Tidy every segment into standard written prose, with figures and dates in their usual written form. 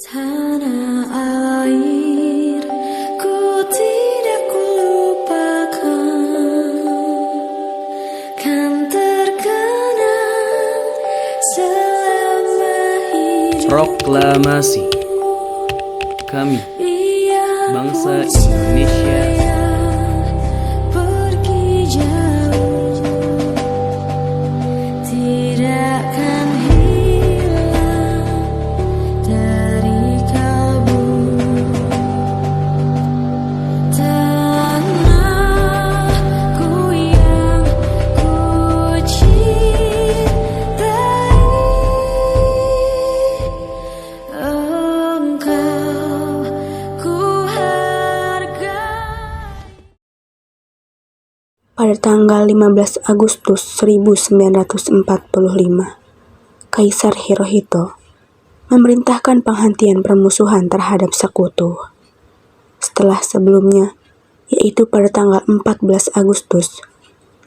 Tanah air, ku tidak kulupakan, kan terkenang selama hidup. Proklamasi. Kami, bangsa Indonesia, pergi jauh, tidak akan hilang dari kalbu. Tanahku yang ku cintai, engkau ku hargai. Pada tanggal 15 Agustus 1945, Kaisar Hirohito memerintahkan penghentian permusuhan terhadap sekutu. Setelah sebelumnya, yaitu pada tanggal 14 Agustus,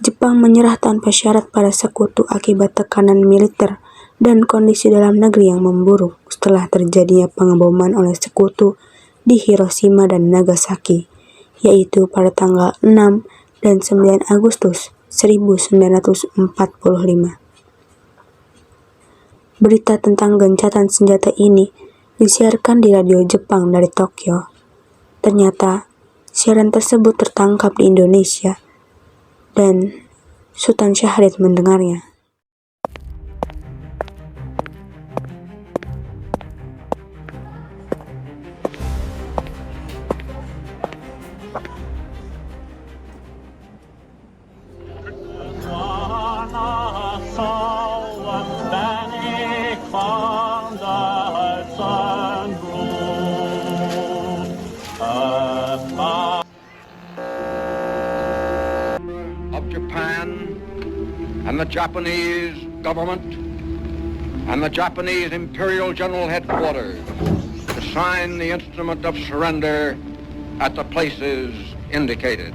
Jepang menyerah tanpa syarat pada sekutu akibat tekanan militer dan kondisi dalam negeri yang memburuk setelah terjadinya pengeboman oleh sekutu di Hiroshima dan Nagasaki, yaitu pada tanggal 6 dan 9 Agustus 1945. Berita tentang gencatan senjata ini disiarkan di radio Jepang dari Tokyo. Ternyata, siaran tersebut tertangkap di Indonesia dan Sultan Syahrir mendengarnya. Of Japan and the Japanese government and the Japanese Imperial General Headquarters to sign the instrument of surrender at the places indicated.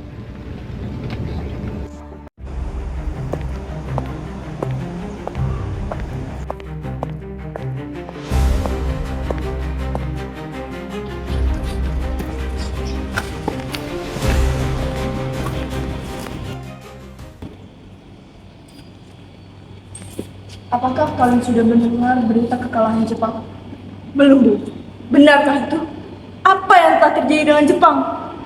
Apakah kalian sudah mendengar berita kekalahan Jepang? Belum, Bu. Benarkah itu? Apa yang telah terjadi dengan Jepang?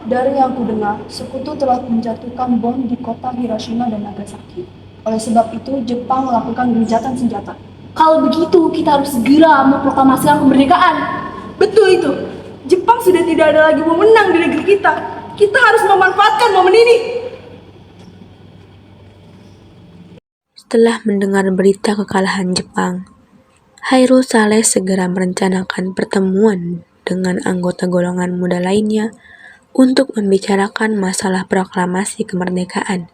Dari yang aku dengar, sekutu telah menjatuhkan bom di kota Hiroshima dan Nagasaki. Oleh sebab itu, Jepang melakukan gencatan senjata. Kalau begitu, kita harus segera memproklamasikan kemerdekaan. Betul itu. Jepang sudah tidak ada lagi wewenang di negeri kita. Kita harus memanfaatkan momen ini. Setelah mendengar berita kekalahan Jepang, Hairul Saleh segera merencanakan pertemuan dengan anggota golongan muda lainnya untuk membicarakan masalah proklamasi kemerdekaan.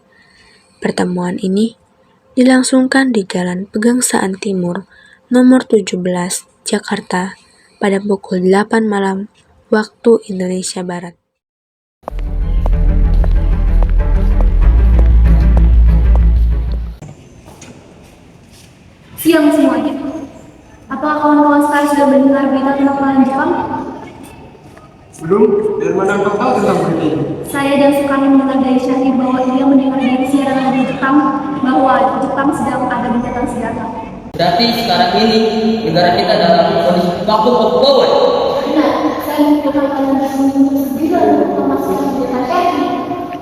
Pertemuan ini dilangsungkan di Jalan Pegangsaan Timur nomor 17, Jakarta pada pukul 8 malam waktu Indonesia Barat. Siang semuanya. Apakah kawan-kawan sekalian sudah mendengar berita tentang kekalahan Jepang? Belum, dari mana engkau tahu tentang berita ini? Saya dan Soekarno mendengar dari Syahrir bahwa dia mendengar dari siaran radio Jepang bahwa Jepang sedang ada gencatan senjata. Berarti sekarang ini negara kita dalam kondisi vacuum of power. Nah, saya membutuhkan kalian untuk segera memproklamasikan kemerdekaan ini.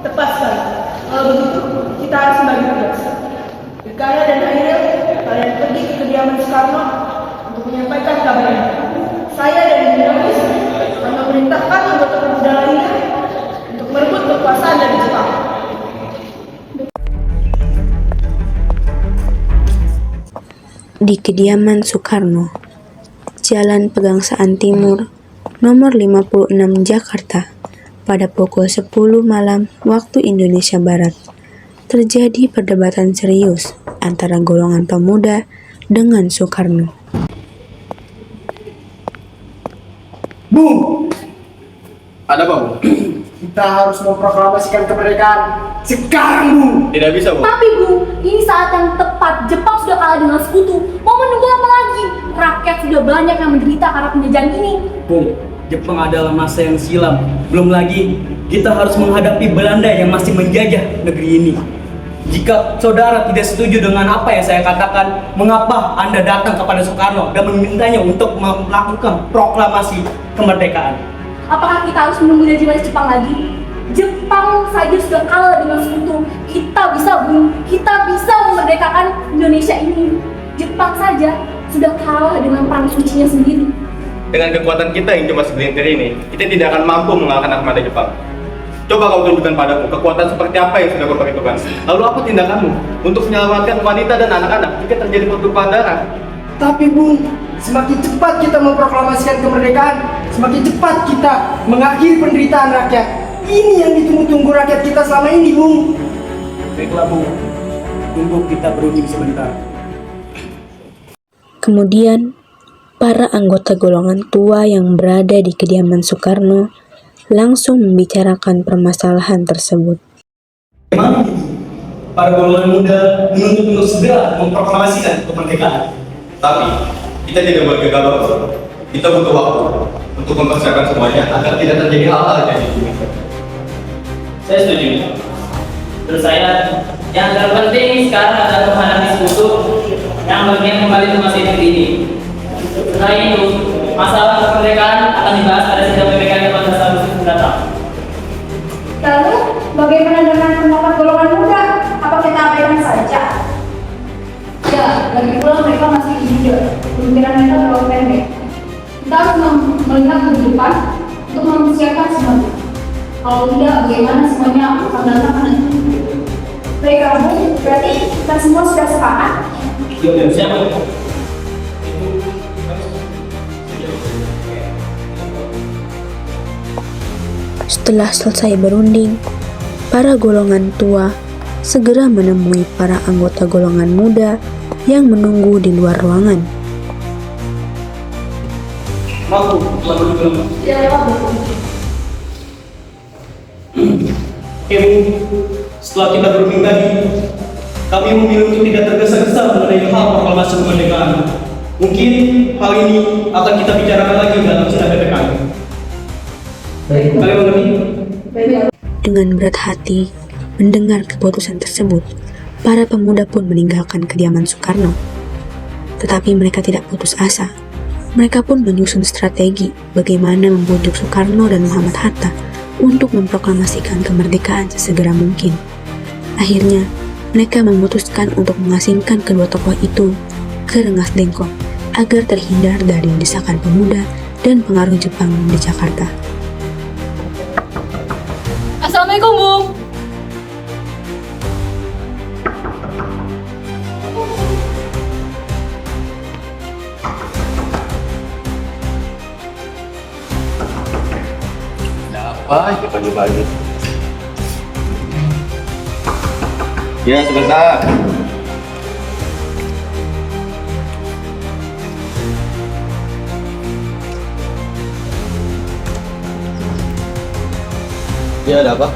Tepat sekali. Kalau begitu, kita harus membagi tugas. Ilkana dan Hairil, kalian pergi ke kediaman Soekarno untuk menyampaikan kabarnya. Saya dan Indonesia akan memerintahkan anggota pemuda lainnya untuk merebut kekuasaan dari Jepang. Di kediaman Soekarno, Jalan Pegangsaan Timur, nomor 56 Jakarta, pada pukul 10 malam waktu Indonesia Barat, terjadi perdebatan serius antara golongan pemuda dengan Soekarno. Bu! Ada apa, Bu? Kita harus memproklamasikan kemerdekaan sekarang, Bu! Tidak bisa, Bu. Tapi Bu, ini saat yang tepat. Jepang sudah kalah dengan sekutu. Mau menunggu apa lagi? rakyat sudah banyak yang menderita karena penjajahan ini. Bung, Jepang adalah masa yang silam. Belum lagi, kita harus menghadapi Belanda yang masih menjajah negeri ini. Jika saudara tidak setuju dengan apa yang saya katakan, mengapa Anda datang kepada Soekarno dan memintanya untuk melakukan proklamasi kemerdekaan? Apakah kita harus menunggu dari Jepang lagi? Jepang saja sudah kalah dengan Sekutu. Kita bisa memerdekakan Indonesia ini. Jepang saja sudah kalah dengan perang sucinya sendiri. Dengan kekuatan kita yang cuma segelintir ini, kita tidak akan mampu mengalahkan armada Jepang. Coba kau tunjukkan padaku kekuatan seperti apa yang sudah kau perhitungkan. Lalu apa tindakanmu untuk menyelamatkan wanita dan anak-anak jika terjadi pertumpahan darah? Tapi Bung, semakin cepat kita memproklamasikan kemerdekaan, semakin cepat kita mengakhiri penderitaan rakyat. Ini yang ditunggu-tunggu rakyat kita selama ini, Bung. Baiklah, Bung. Tunggu kita berunding sebentar. Kemudian, para anggota golongan tua yang berada di kediaman Soekarno langsung membicarakan permasalahan tersebut. Memang para golongan muda menuntut untuk segera memproklamasikan kemerdekaan. Tapi kita tidak boleh gegabah. Kita butuh waktu untuk mempersiapkan semuanya agar tidak terjadi hal-hal yang jadi. Saya setuju. Menurut saya, yang terpenting sekarang adalah menghadapi Sekutu yang bagian kembali ke masa ini. Setelah itu, masalah kemerdekaan akan dibahas pada sidang PPK yang pada Agustus mendatang. Lalu, bagaimana dengan pendapat golongan muda? Apa kita abaikan saja? Ya, lagi pula mereka masih muda. Pemikiran mereka terlalu pendek. Kita harus melihat ke depan untuk mempersiapkan semuanya. Kalau tidak, bagaimana semuanya akan berantakan nanti? Baik, Bung, berarti kita semua sudah sepakat? Yuk, siapa? Setelah selesai berunding, para golongan tua segera menemui para anggota golongan muda yang menunggu di luar ruangan. Maaf, Bu, selamat dulu. Ya, Bung. Oke, Bu. Setelah kita berunding tadi, kami memilih untuk tidak tergesa-gesa mengenai hal proklamasi kemerdekaan. Mungkin hal ini akan kita bicarakan lagi dalam sidang PPK. Kalian mengerti? Dengan berat hati mendengar keputusan tersebut, para pemuda pun meninggalkan kediaman Soekarno. Tetapi mereka tidak putus asa. Mereka pun menyusun strategi bagaimana membujuk Soekarno dan Muhammad Hatta untuk memproklamasikan kemerdekaan sesegera mungkin. Akhirnya, mereka memutuskan untuk mengasingkan kedua tokoh itu ke Rengas Dengklok agar terhindar dari desakan pemuda dan pengaruh Jepang di Jakarta. Assalamualaikum, Bung. Apa? Pagi-pagi. Ya, sebentar. Ya, ada apa?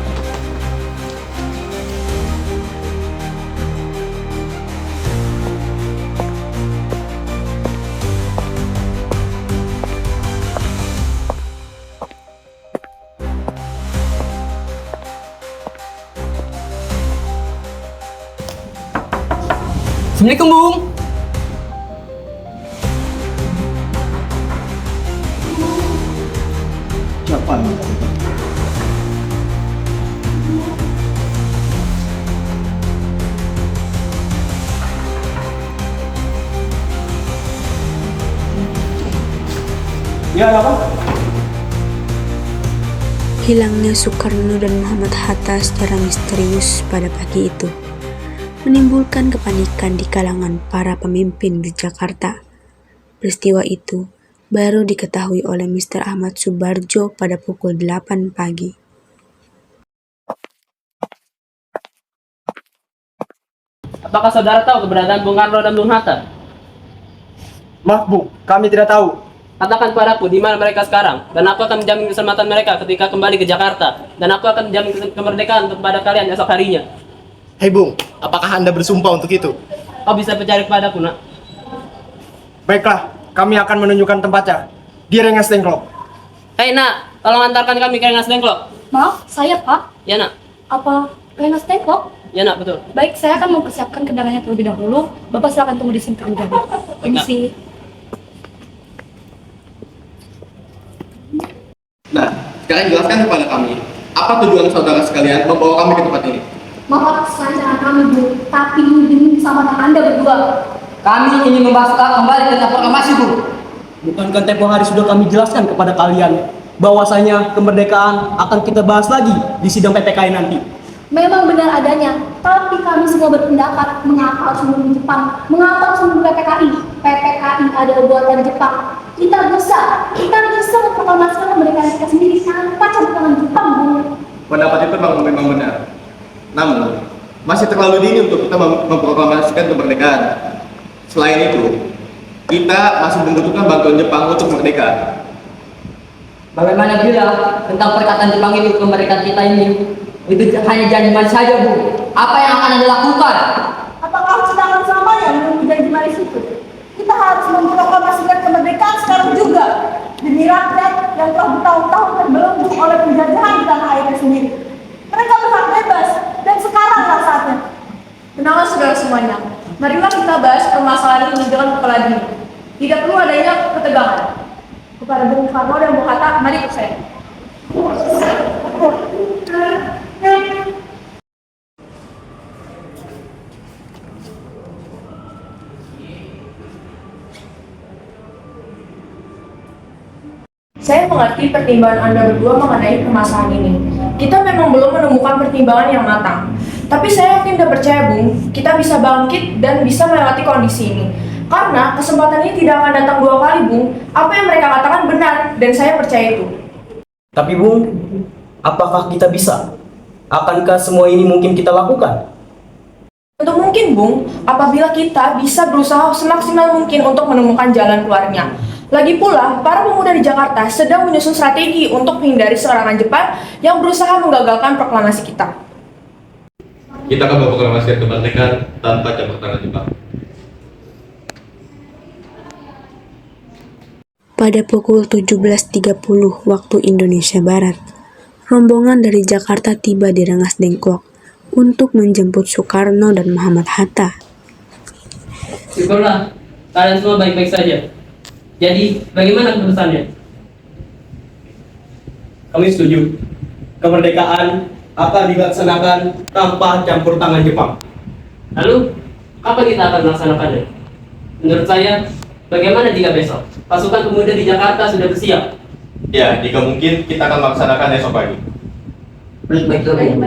Assalamualaikum, Bung. Siapa? Ya, ada apa? Hilangnya Soekarno dan Muhammad Hatta secara misterius pada pagi itu menimbulkan kepanikan di kalangan para pemimpin di Jakarta. Peristiwa itu baru diketahui oleh Mr. Ahmad Subarjo pada pukul 8 pagi. Apakah saudara tahu keberadaan Bung Karno dan Bung Hatta? Maaf, Bung, kami tidak tahu. Katakan padaku di mana mereka sekarang, dan aku akan menjamin keselamatan mereka ketika kembali ke Jakarta, dan aku akan menjamin kemerdekaan kepada kalian esok harinya. Hei Bung, apakah Anda bersumpah untuk itu? Kau bisa percaya kepadaku, nak. Baiklah, kami akan menunjukkan tempatnya di Rengas Dengklok. Hei nak, tolong antarkan kami ke Rengas Dengklok. Maaf, saya Pak. Ya nak, Apa Rengas Dengklok? ya nak betul. Baik, saya akan mempersiapkan kendaraannya terlebih dahulu. Bapak silakan tunggu di sini terlebih dahulu. Permisi. Nah, sekarang jelaskan kepada kami, apa tujuan saudara sekalian membawa kami ke tempat ini? Maaf atas kelancaran kami, Bu. Tapi demi keselamatan Anda berdua. Kami ingin membahas kembali tentang proklamasi, Bu. Bukankah tempo hari sudah kami jelaskan kepada kalian bahwasanya kemerdekaan akan kita bahas lagi di sidang PPKI nanti. Memang benar adanya, tapi kami semua berpendapat mengapa harus menunggu Jepang, mengapa harus menunggu PPKI. PPKI adalah buatan Jepang. Kita bisa memproklamasikan kemerdekaan kita sendiri tanpa campur tangan Jepang, Bu. Pendapat itu memang benar. Namun, masih terlalu dini untuk kita memproklamasikan kemerdekaan. Selain itu, kita masih membutuhkan bantuan Jepang untuk merdeka. Bagaimana bila tentang perkataan Jepang ini kemerdekaan kita ini itu hanya janji manis saja, Bu? Apa yang akan Anda lakukan? Apakah kita akan selamanya menunggu janji manis itu? Kita harus memproklamasikan kemerdekaan sekarang juga demi rakyat yang telah bertahun-tahun terbelenggu oleh penjajahan di tanah airnya sendiri. Mereka berhak bebas dan sekaranglah saatnya. Tenanglah saudara semuanya. Marilah kita bahas permasalahan ini dengan kepala dingin. Tidak perlu adanya ketegangan. Kepada Bung Karno dan Bung Hatta, mari ikut saya. Saya mengerti pertimbangan Anda berdua mengenai permasalahan ini. Kita memang belum menemukan pertimbangan yang matang. Tapi saya yakin dan percaya, Bung, kita bisa bangkit dan bisa melewati kondisi ini. Karena kesempatan ini tidak akan datang dua kali, Bung. Apa yang mereka katakan benar, dan saya percaya itu. Tapi Bung, apakah kita bisa? Akankah semua ini mungkin kita lakukan? Tentu mungkin, Bung, apabila kita bisa berusaha semaksimal mungkin untuk menemukan jalan keluarnya. Lagi pula, para pemuda di Jakarta sedang menyusun strategi untuk menghindari serangan Jepang yang berusaha menggagalkan proklamasi kita. Kita akan memproklamasikan kemerdekaan tanpa campur tangan Jepang. Pada pukul 17.30 waktu Indonesia Barat, rombongan dari Jakarta tiba di Rengas Dengklok untuk menjemput Soekarno dan Muhammad Hatta. Syukurlah, kalian semua baik-baik saja. Jadi, bagaimana keputusannya? Kami setuju. Kemerdekaan akan dilaksanakan tanpa campur tangan Jepang. Lalu, kapan kita akan melaksanakannya? Menurut saya, bagaimana jika besok pasukan pemuda di Jakarta sudah bersiap? Ya, jika mungkin kita akan melaksanakan esok pagi. Baik-baik, Bu.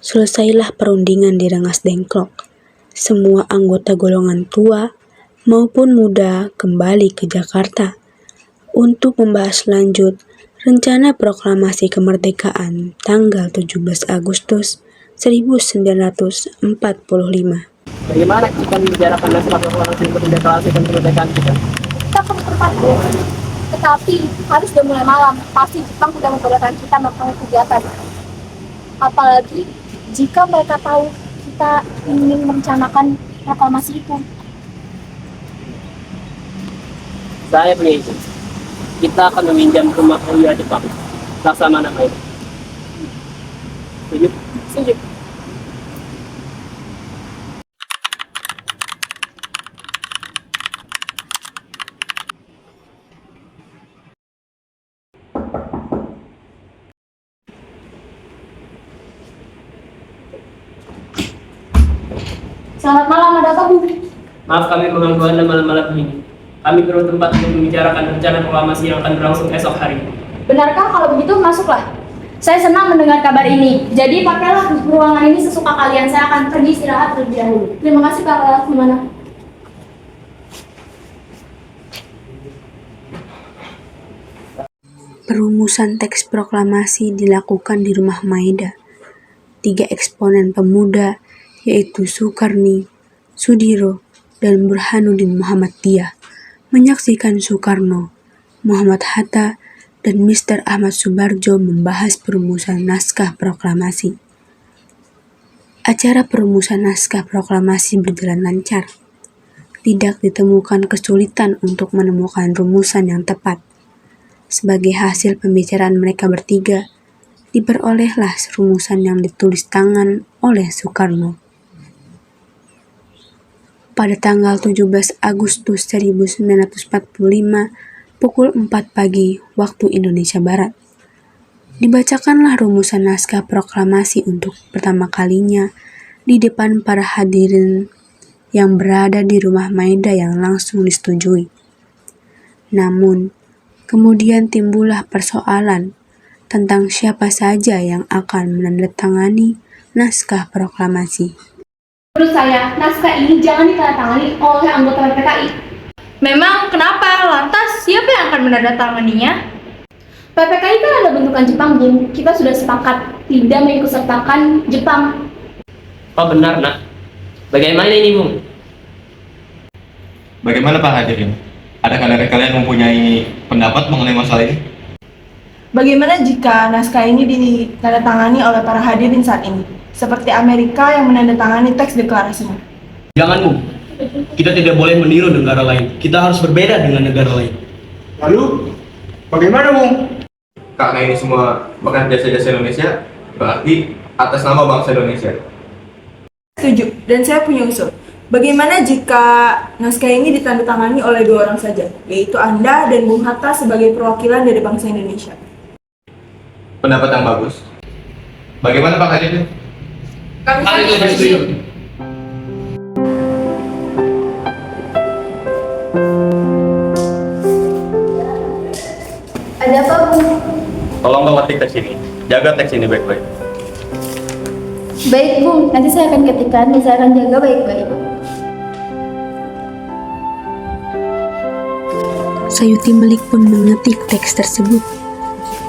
Selesailah perundingan di Rengas Dengklok. Semua anggota golongan tua maupun muda kembali ke Jakarta untuk membahas lanjut rencana proklamasi kemerdekaan tanggal 17 Agustus 1945. Bagaimana kita membicarakan naskah proklamasi kemerdekaan kita? Kita akan bertempat, Bu. Tetapi, hari sudah mulai malam. Pasti Jepang sudah membolehkan kita melakukan kegiatan. Apalagi jika mereka tahu kita ingin merencanakan proklamasi itu. Saya punya ide. Kita akan meminjam rumah kuliah Jepang. Laksamana itu. Setuju? Setuju. Selamat malam, ada apa, Bu? Maaf kami mengganggu Anda malam-malam ini. Kami perlu tempat untuk membicarakan rencana proklamasi yang akan berlangsung esok hari. Benarkah kalau begitu masuklah? Saya senang mendengar kabar ini. Jadi pakailah ruangan ini sesuka kalian. Saya akan pergi istirahat terlebih dahulu. Terima kasih, Pak Laksamana. Perumusan teks proklamasi dilakukan di Rumah Maeda. 3 eksponen pemuda, yaitu Sukarni, Sudiro, dan Burhanuddin Muhammadiyah, menyaksikan Soekarno, Muhammad Hatta, dan Mr. Ahmad Subarjo membahas perumusan naskah proklamasi. Acara perumusan naskah proklamasi berjalan lancar. tidak ditemukan kesulitan untuk menemukan rumusan yang tepat. Sebagai hasil pembicaraan mereka bertiga, diperolehlah rumusan yang ditulis tangan oleh Soekarno. Pada tanggal 17 Agustus 1945, pukul 4 pagi waktu Indonesia Barat, dibacakanlah rumusan naskah proklamasi untuk pertama kalinya di depan para hadirin yang berada di rumah Maida yang langsung disetujui. Namun, kemudian timbullah persoalan tentang siapa saja yang akan menandatangani naskah proklamasi. Menurut saya, naskah ini jangan ditandatangani oleh anggota PPKI. Memang kenapa? Lantas siapa yang akan menandatanganinya? PPKI kan ada bentukan Jepang, Bung. Kita sudah sepakat tidak mengikutsertakan Jepang. Oh benar, Nak. Bagaimana ini, Bung? Bagaimana Pak hadirin? Adakah dari kalian mempunyai pendapat mengenai masalah ini? Bagaimana jika naskah ini ditandatangani oleh para hadirin saat ini? Seperti Amerika yang menandatangani teks deklarasinya. Jangan, Bung. Kita tidak boleh meniru negara lain. Kita harus berbeda dengan negara lain. Lalu, bagaimana Bung? Karena ini semua bekas jasa-jasa Indonesia, berarti atas nama bangsa Indonesia. Setuju, dan saya punya usul. Bagaimana jika naskah ini ditandatangani oleh 2 orang saja, yaitu Anda dan Bung Hatta sebagai perwakilan dari bangsa Indonesia? Pendapat yang bagus. Bagaimana Pak hadirin? Kami setuju. Ada apa, Bung? Tolong kau ketik teks ini. Jaga teks ini baik-baik. Baik, Bung. Nanti saya akan ketikkan dan saya akan jaga baik-baik. Sayuti Melik pun mengetik teks tersebut.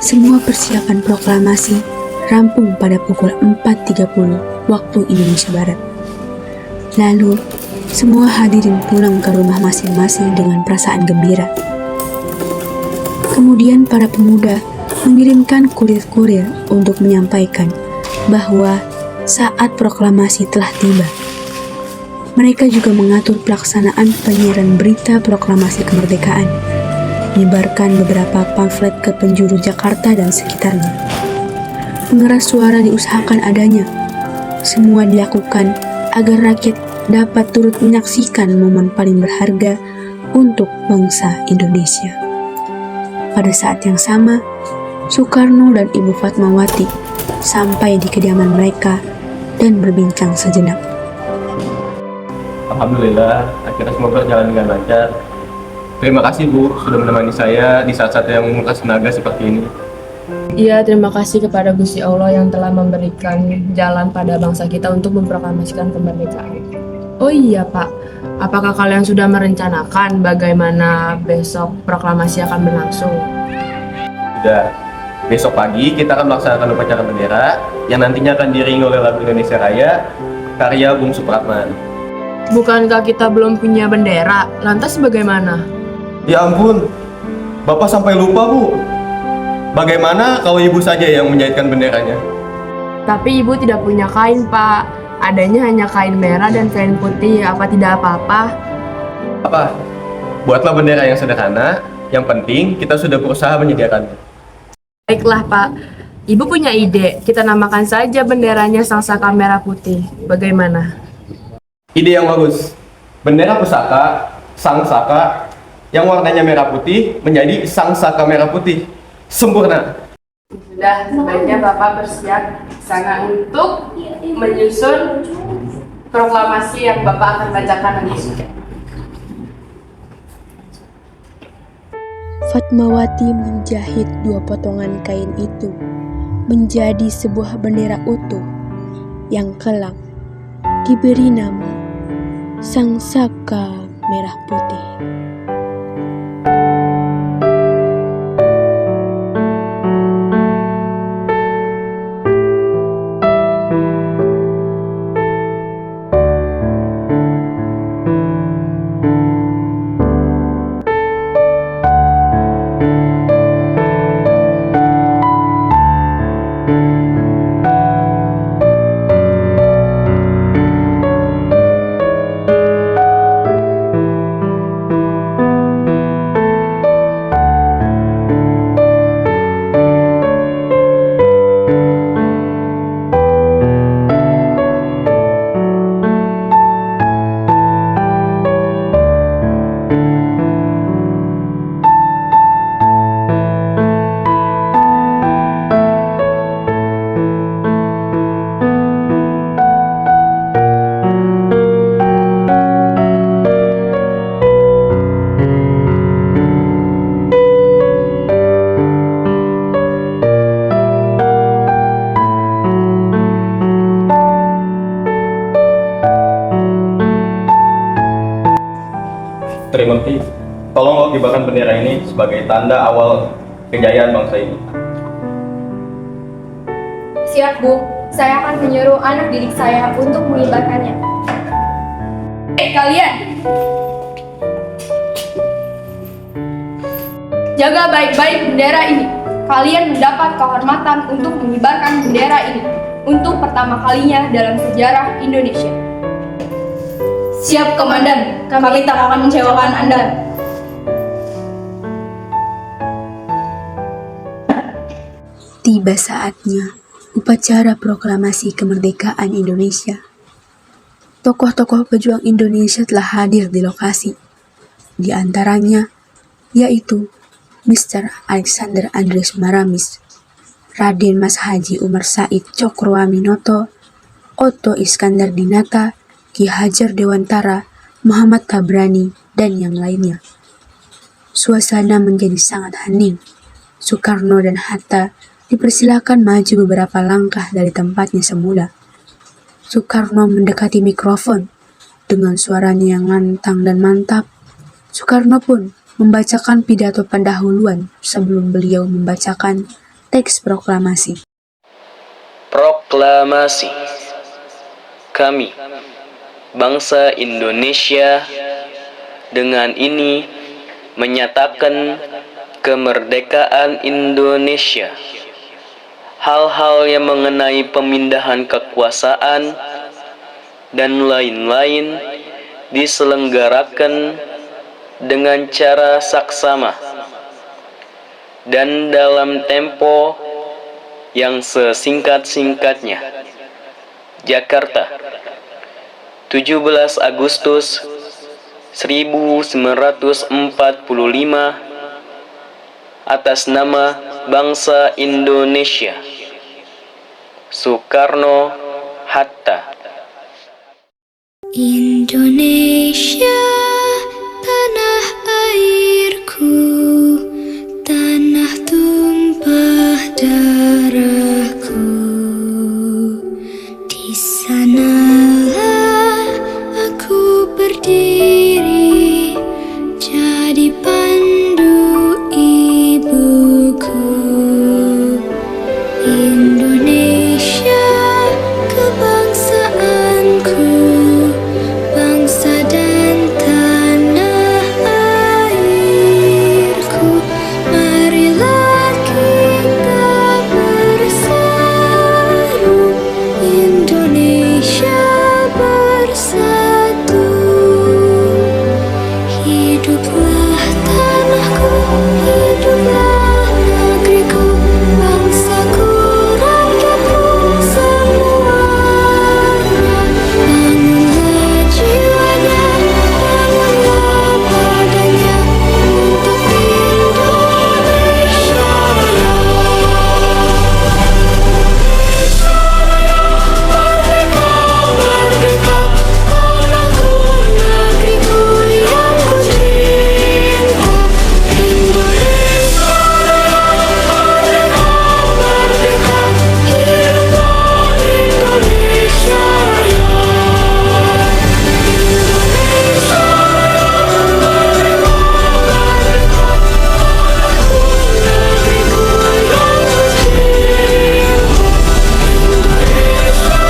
Semua persiapan proklamasi rampung pada pukul 4.30 waktu Indonesia Barat. Lalu, semua hadirin pulang ke rumah masing-masing dengan perasaan gembira. Kemudian para pemuda mengirimkan kurir-kurir untuk menyampaikan bahwa saat proklamasi telah tiba. Mereka juga mengatur pelaksanaan penyiaran berita proklamasi kemerdekaan, menyebarkan beberapa pamflet ke penjuru Jakarta dan sekitarnya. Pengeras suara diusahakan adanya. Semua dilakukan agar rakyat dapat turut menyaksikan momen paling berharga untuk bangsa Indonesia. Pada saat yang sama, Soekarno dan Ibu Fatmawati sampai di kediaman mereka dan berbincang sejenak. Alhamdulillah, akhirnya semua berjalan dengan lancar. Terima kasih Bu, sudah menemani saya di saat-saat yang menguras tenaga seperti ini. Iya, terima kasih kepada Gusti Allah yang telah memberikan jalan pada bangsa kita untuk memproklamasikan kemerdekaan. Oh iya Pak, apakah kalian sudah merencanakan bagaimana besok proklamasi akan berlangsung? Sudah, besok pagi kita akan melaksanakan upacara bendera yang nantinya akan diiringi oleh lagu Indonesia Raya karya Bung Supratman. Bukankah kita belum punya bendera? Lantas bagaimana? Ya ampun, Bapak sampai lupa Bu. Bagaimana kalau Ibu saja yang menjahitkan benderanya? Tapi Ibu tidak punya kain Pak, adanya hanya kain merah dan kain putih, apa tidak apa-apa? Apa? Buatlah bendera yang sederhana, yang penting kita sudah berusaha menyediakannya. Baiklah Pak, Ibu punya ide, kita namakan saja benderanya Sang Saka Merah Putih, bagaimana? Ide yang bagus. Bendera pusaka, Sang Saka, yang warnanya merah putih menjadi Sang Saka Merah Putih. Sempurna. Sudah, sebaiknya Bapak bersiap sana untuk menyusun proklamasi yang Bapak akan bacakan nanti. Fatmawati menjahit 2 potongan kain itu menjadi sebuah bendera utuh yang kelak diberi nama Sang Saka Merah Putih. tolong kibarkan bendera ini sebagai tanda awal kejayaan bangsa ini. Siap, Bu. Saya akan menyuruh anak didik saya untuk mengibarkannya. Kalian! Jaga baik-baik bendera ini. Kalian mendapat kehormatan untuk mengibarkan bendera ini untuk pertama kalinya dalam sejarah Indonesia. Siap, Komandan. Kami tak akan mengecewakan Anda. Tiba saatnya upacara proklamasi kemerdekaan Indonesia. Tokoh-tokoh pejuang Indonesia telah hadir di lokasi. Di antaranya yaitu Mr. Alexander Andreas Maramis, Raden Mas Haji Umar Said Cokroaminoto, Otto Iskandar Dinata, Ki Hajar Dewantara, Muhammad Tabrani, dan yang lainnya. Suasana menjadi sangat hening. Soekarno dan Hatta dipersilakan maju beberapa langkah dari tempatnya semula. Soekarno mendekati mikrofon. Dengan suaranya yang lantang dan mantap, Soekarno pun membacakan pidato pendahuluan sebelum beliau membacakan teks proklamasi. Proklamasi. Kami, bangsa Indonesia, dengan ini menyatakan kemerdekaan Indonesia. Hal-hal yang mengenai pemindahan kekuasaan dan lain-lain diselenggarakan dengan cara saksama dan dalam tempo yang sesingkat-singkatnya. Jakarta, 17 Agustus 1945, atas nama bangsa Indonesia. Soekarno, Hatta. Indonesia, tanah airku, tanah tumpah darahku. Di sanalah aku berdiri, jadi pandu ibuku. Indonesia, kebangsaanku, bangsa dan tanah airku. Marilah kita bersatu, Indonesia bersatu. Hiduplah tanahku, hiduplah negeriku, bangsaku, rakyatku semuanya. Bangunlah jiwanya, bangunlah badannya untuk Indonesia Raya. Merdeka, merdeka, tanahku, negeriku yang ku cinta. Indonesia Raya, merdeka, merdeka, hiduplah Indonesia Raya. Indonesia Raya, merdeka, merdeka, tanahku, negeriku yang ku cinta. Indonesia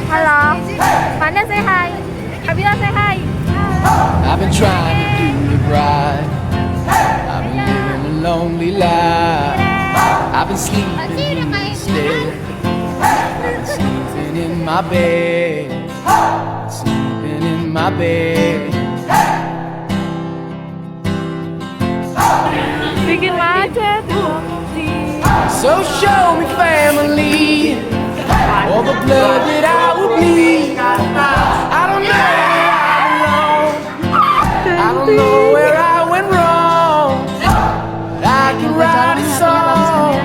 Halo, Panda say hi. Kabila say hi. I've been trying to do it right. I've been living a lonely life. I've been sleeping instead. Sleeping in my bed. Sleeping in my bed. Bikin macet. So show me family. all the blood that I will bleed. I don't know where I belong. I don't know where I went wrong. I can write a song.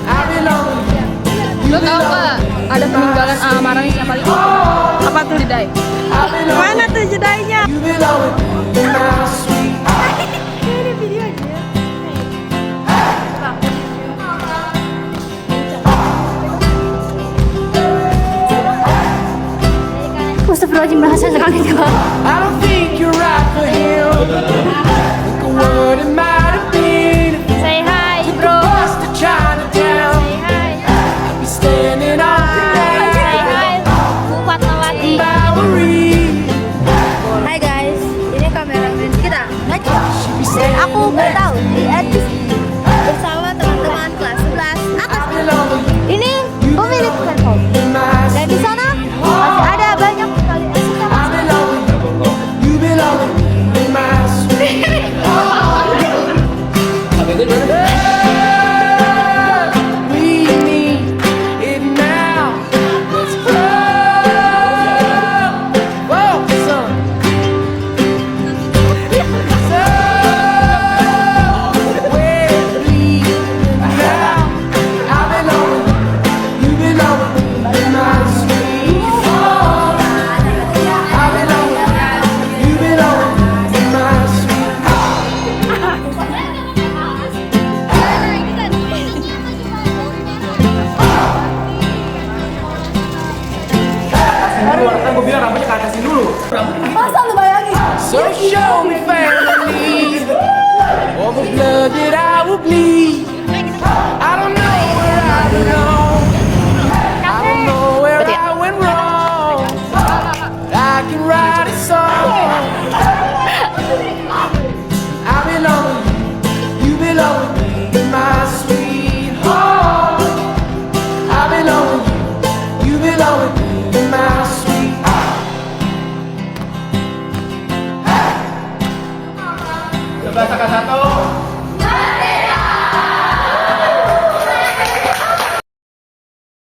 I belong. Lo tau gak ada peninggalan amarang yang paling apa tuh jedai? Mana tuh jedainya? You belong in my sweet. Ini video aja. Astagfirullahaladzim, bahasa sekali coba. I don't think you're right for him. Think a word it might have been. Say hi, Took bro. a bus to Chinatown. Say hi. I'd be standing on the Say hi, Bu Fatmawati. Bowery. Hai guys, ini kameramen kita, Najwa. She'd be Dan saying aku bertahu di edisi bersama teman-teman kelas 11 atas. I belong Ini pemilik handphone. in my Dan di sana masih ada banyak sekali eksistensi. I belong you belong in my sweet. We need it now. Let's go. Whoa, son. So, where we now? I belong, you belong in my sweet home. I belong, you belong in my sweet Kan gue bilang rambutnya ke atasin dulu. Masa lu bayangin? So show me family, all the blood that I will bleed.